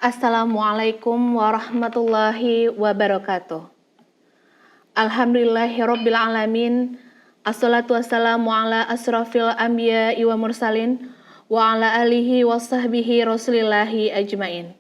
Assalamualaikum warahmatullahi wabarakatuh. Alhamdulillahirabbil alamin. Assalatu wassalamu ala asrafil anbiya wa mursalin wa ala alihi wa sahbihi rasulillahi ajmain.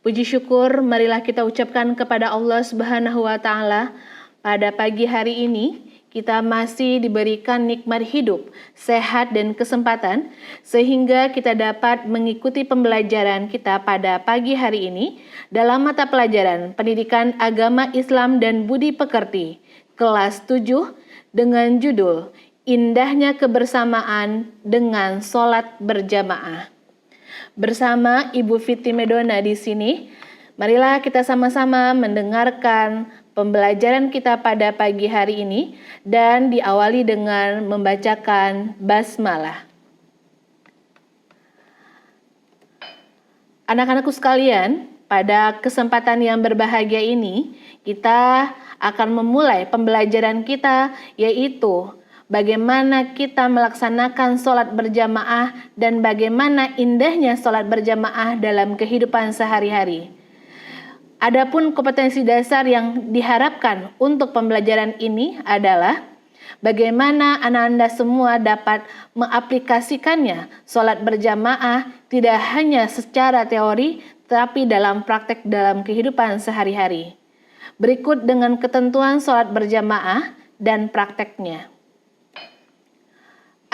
Puji syukur marilah kita ucapkan kepada Allah Subhanahu wa taala. Pada pagi hari ini kita masih diberikan nikmat hidup, sehat dan kesempatan sehingga kita dapat mengikuti pembelajaran kita pada pagi hari ini dalam mata pelajaran Pendidikan Agama Islam dan Budi Pekerti kelas 7 dengan judul Indahnya Kebersamaan dengan Sholat Berjamaah. Bersama Ibu Fiti Medona di sini, marilah kita sama-sama mendengarkan pembelajaran kita pada pagi hari ini dan diawali dengan membacakan basmalah. Anak-anakku sekalian, pada kesempatan yang berbahagia ini kita akan memulai pembelajaran kita, yaitu bagaimana kita melaksanakan sholat berjamaah dan bagaimana indahnya sholat berjamaah dalam kehidupan sehari-hari. Adapun kompetensi dasar yang diharapkan untuk pembelajaran ini adalah bagaimana anak-anak semua dapat mengaplikasikannya sholat berjamaah tidak hanya secara teori, tapi dalam praktek dalam kehidupan sehari-hari. Berikut dengan ketentuan sholat berjamaah dan prakteknya.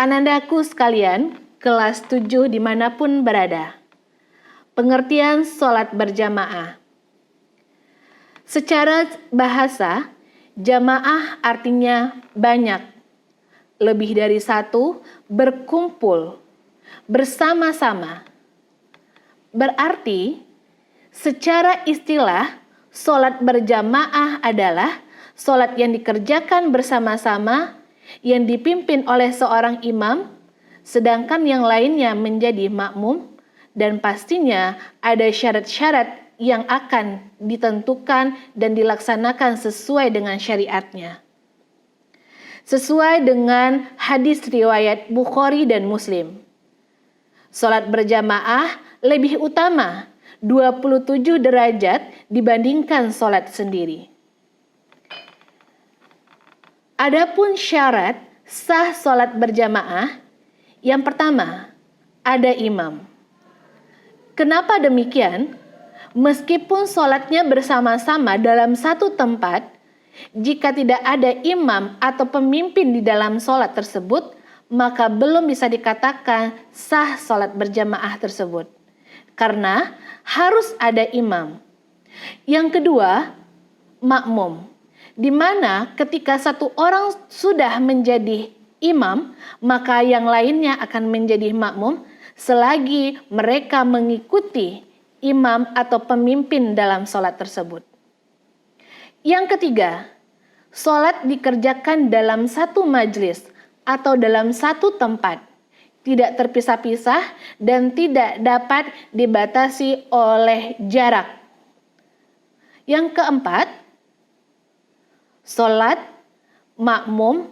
Anak-anakku sekalian, kelas 7 dimanapun berada. Pengertian sholat berjamaah. Secara bahasa, jamaah artinya banyak, lebih dari satu, berkumpul, bersama-sama. Berarti, secara istilah, sholat berjamaah adalah sholat yang dikerjakan bersama-sama, yang dipimpin oleh seorang imam, sedangkan yang lainnya menjadi makmum, dan pastinya ada syarat-syarat yang akan ditentukan dan dilaksanakan sesuai dengan syariatnya. Sesuai dengan hadis riwayat Bukhari dan Muslim. Sholat berjamaah lebih utama 27 derajat dibandingkan sholat sendiri. Adapun syarat sah sholat berjamaah, yang pertama, ada imam. Kenapa demikian? Meskipun sholatnya bersama-sama dalam satu tempat, jika tidak ada imam atau pemimpin di dalam sholat tersebut, maka belum bisa dikatakan sah sholat berjamaah tersebut. Karena harus ada imam. Yang kedua, makmum. Di mana ketika satu orang sudah menjadi imam, maka yang lainnya akan menjadi makmum selagi mereka mengikuti imam atau pemimpin dalam sholat tersebut. Yang ketiga, sholat dikerjakan dalam satu majelis atau dalam satu tempat, tidak terpisah-pisah dan tidak dapat dibatasi oleh jarak. Yang keempat, sholat makmum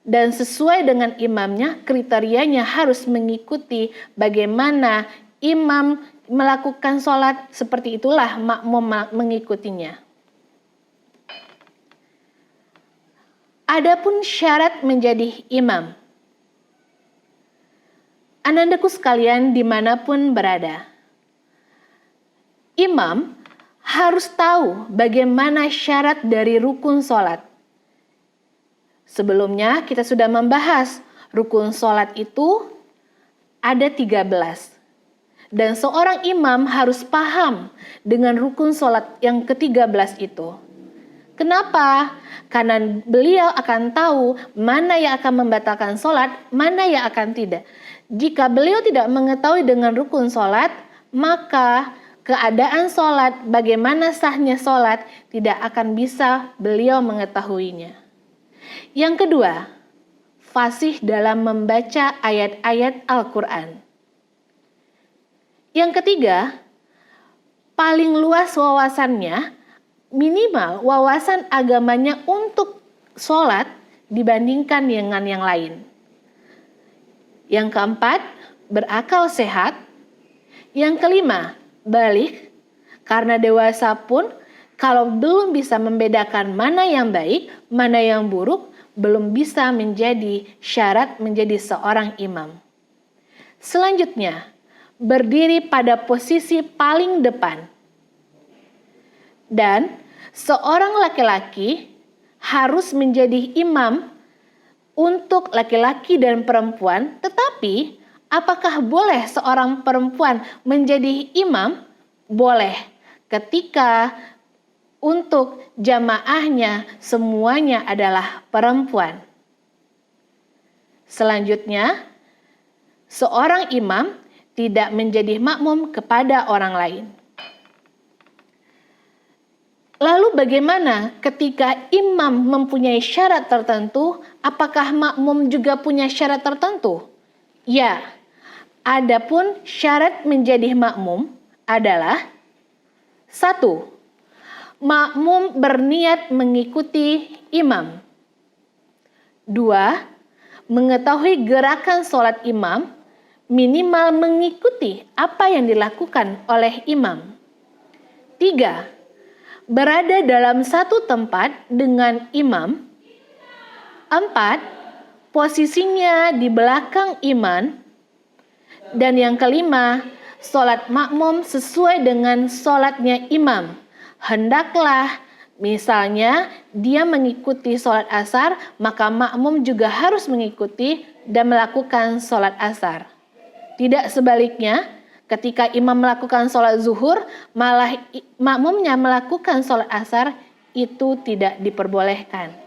dan sesuai dengan imamnya, kriterianya harus mengikuti bagaimana imam melakukan sholat, seperti itulah makmum mengikutinya. Adapun syarat menjadi imam. Anak-anakku sekalian dimanapun berada. Imam harus tahu bagaimana syarat dari rukun sholat. Sebelumnya kita sudah membahas rukun sholat itu ada 13. Dan seorang imam harus paham dengan rukun sholat yang ke-13 itu. Kenapa? Karena beliau akan tahu mana yang akan membatalkan sholat, mana yang akan tidak. Jika beliau tidak mengetahui dengan rukun sholat, maka keadaan sholat, bagaimana sahnya sholat, tidak akan bisa beliau mengetahuinya. Yang kedua, fasih dalam membaca ayat-ayat Al-Quran. Yang ketiga, paling luas wawasannya, minimal wawasan agamanya untuk sholat dibandingkan dengan yang lain. Yang keempat, berakal sehat. Yang kelima, balik, karena dewasa pun kalau belum bisa membedakan mana yang baik, mana yang buruk, belum bisa menjadi syarat menjadi seorang imam. Selanjutnya, berdiri pada posisi paling depan. Dan seorang laki-laki harus menjadi imam untuk laki-laki dan perempuan, tetapi apakah boleh seorang perempuan menjadi imam? Boleh, ketika untuk jamaahnya semuanya adalah perempuan. Selanjutnya, seorang imam tidak menjadi makmum kepada orang lain. Lalu bagaimana ketika imam mempunyai syarat tertentu, apakah makmum juga punya syarat tertentu? Ya, adapun syarat menjadi makmum adalah 1. Makmum berniat mengikuti imam. 2. Mengetahui gerakan sholat imam, minimal mengikuti apa yang dilakukan oleh imam. 3. Berada dalam satu tempat dengan imam. 4. Posisinya di belakang imam. Dan yang kelima, sholat makmum sesuai dengan sholatnya imam. Hendaklah misalnya dia mengikuti sholat asar, maka makmum juga harus mengikuti dan melakukan sholat asar. Tidak sebaliknya, ketika imam melakukan sholat zuhur, malah makmumnya melakukan sholat asar, itu tidak diperbolehkan.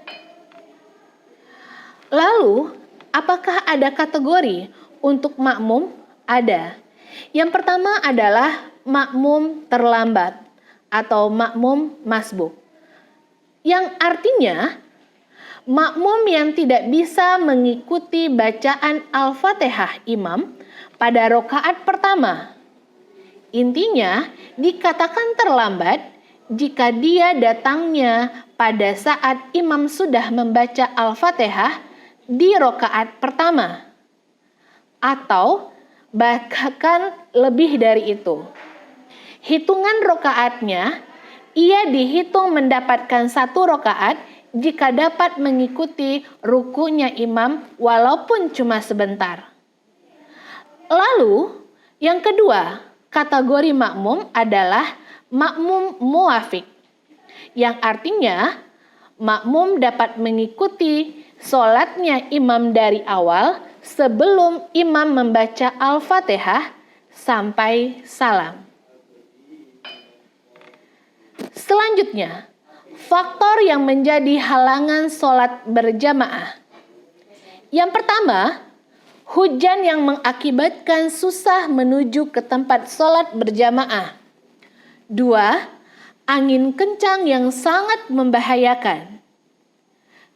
Lalu, apakah ada kategori untuk makmum? Ada. Yang pertama adalah makmum terlambat atau makmum masbuk. Yang artinya, makmum yang tidak bisa mengikuti bacaan Al-Fatihah imam pada rakaat pertama. Intinya, dikatakan terlambat jika dia datangnya pada saat imam sudah membaca Al-Fatihah di rakaat pertama, atau bahkan lebih dari itu. Hitungan rakaatnya, ia dihitung mendapatkan 1 rakaat jika dapat mengikuti rukunya imam walaupun cuma sebentar. Lalu, yang kedua, kategori makmum adalah makmum muwafiq, yang artinya makmum dapat mengikuti sholatnya imam dari awal sebelum imam membaca Al-Fatihah sampai salam. Selanjutnya, faktor yang menjadi halangan sholat berjamaah. Yang pertama, hujan yang mengakibatkan susah menuju ke tempat sholat berjamaah. 2. Angin kencang yang sangat membahayakan.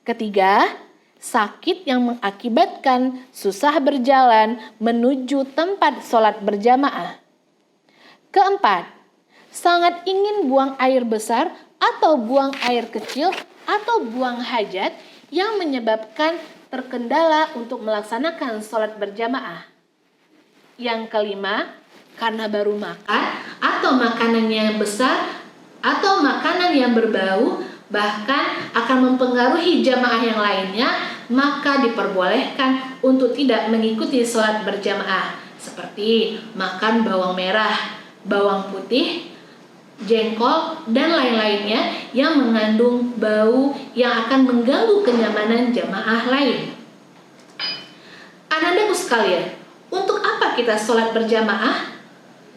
Ketiga, sakit yang mengakibatkan susah berjalan menuju tempat sholat berjamaah. Keempat, sangat ingin buang air besar atau buang air kecil atau buang hajat yang menyebabkan terkendala untuk melaksanakan sholat berjamaah. Yang kelima, karena baru makan atau makanan yang besar atau makanan yang berbau bahkan akan mempengaruhi jamaah yang lainnya, maka diperbolehkan untuk tidak mengikuti sholat berjamaah, seperti makan bawang merah, bawang putih, jengkol, dan lain-lainnya yang mengandung bau yang akan mengganggu kenyamanan jamaah lain. Anak-anakku sekalian, untuk apa kita sholat berjamaah?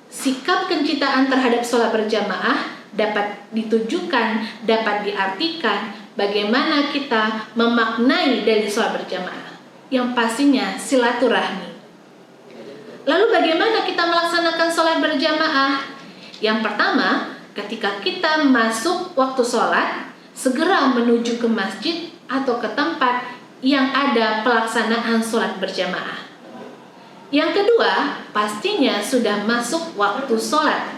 Sikap kecintaan terhadap sholat berjamaah dapat ditujukan, dapat diartikan bagaimana kita memaknai dari sholat berjamaah, yang pastinya silaturahmi. Lalu bagaimana kita melaksanakan sholat berjamaah? Yang pertama, ketika kita masuk waktu sholat, segera menuju ke masjid atau ke tempat yang ada pelaksanaan sholat berjamaah. Yang kedua, pastinya sudah masuk waktu sholat.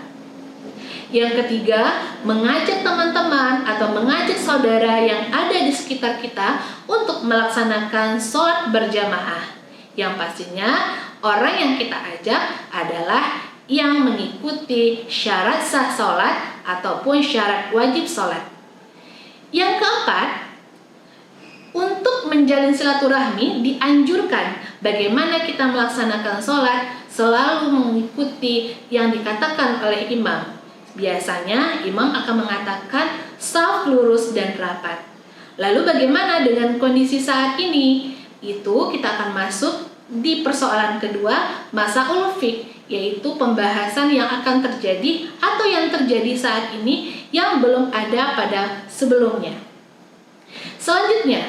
Yang ketiga, mengajak teman-teman atau mengajak saudara yang ada di sekitar kita untuk melaksanakan sholat berjamaah. Yang pastinya orang yang kita ajak adalah yang mengikuti syarat sah sholat ataupun syarat wajib sholat. Yang keempat, untuk menjalin silaturahmi dianjurkan bagaimana kita melaksanakan sholat selalu mengikuti yang dikatakan oleh imam. Biasanya imam akan mengatakan shaf lurus dan rapat. Lalu bagaimana dengan kondisi saat ini? Itu kita akan masuk di persoalan kedua, masaul fiqh, yaitu pembahasan yang akan terjadi atau yang terjadi saat ini yang belum ada pada sebelumnya. Selanjutnya,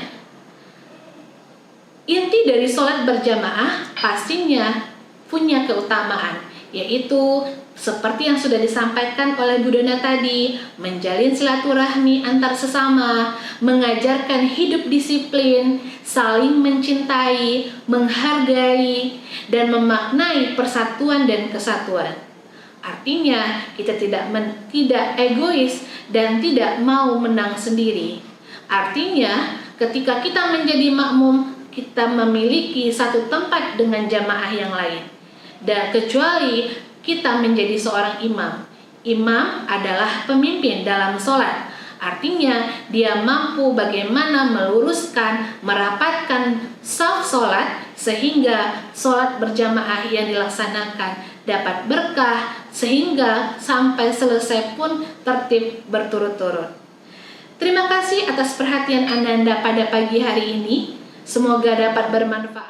inti dari sholat berjamaah pastinya punya keutamaan, yaitu seperti yang sudah disampaikan oleh Bu Dona tadi, menjalin silaturahmi antar sesama, mengajarkan hidup disiplin, saling mencintai, menghargai, dan memaknai persatuan dan kesatuan. Artinya, kita tidak egois dan tidak mau menang sendiri. Artinya, ketika kita menjadi makmum, kita memiliki satu tempat dengan jamaah yang lain. Dan kecuali kita menjadi seorang imam. Imam adalah pemimpin dalam sholat. Artinya, dia mampu bagaimana meluruskan, merapatkan shaf sholat sehingga sholat berjamaah yang dilaksanakan dapat berkah sehingga sampai selesai pun tertib berturut-turut. Terima kasih atas perhatian Anda pada pagi hari ini. Semoga dapat bermanfaat.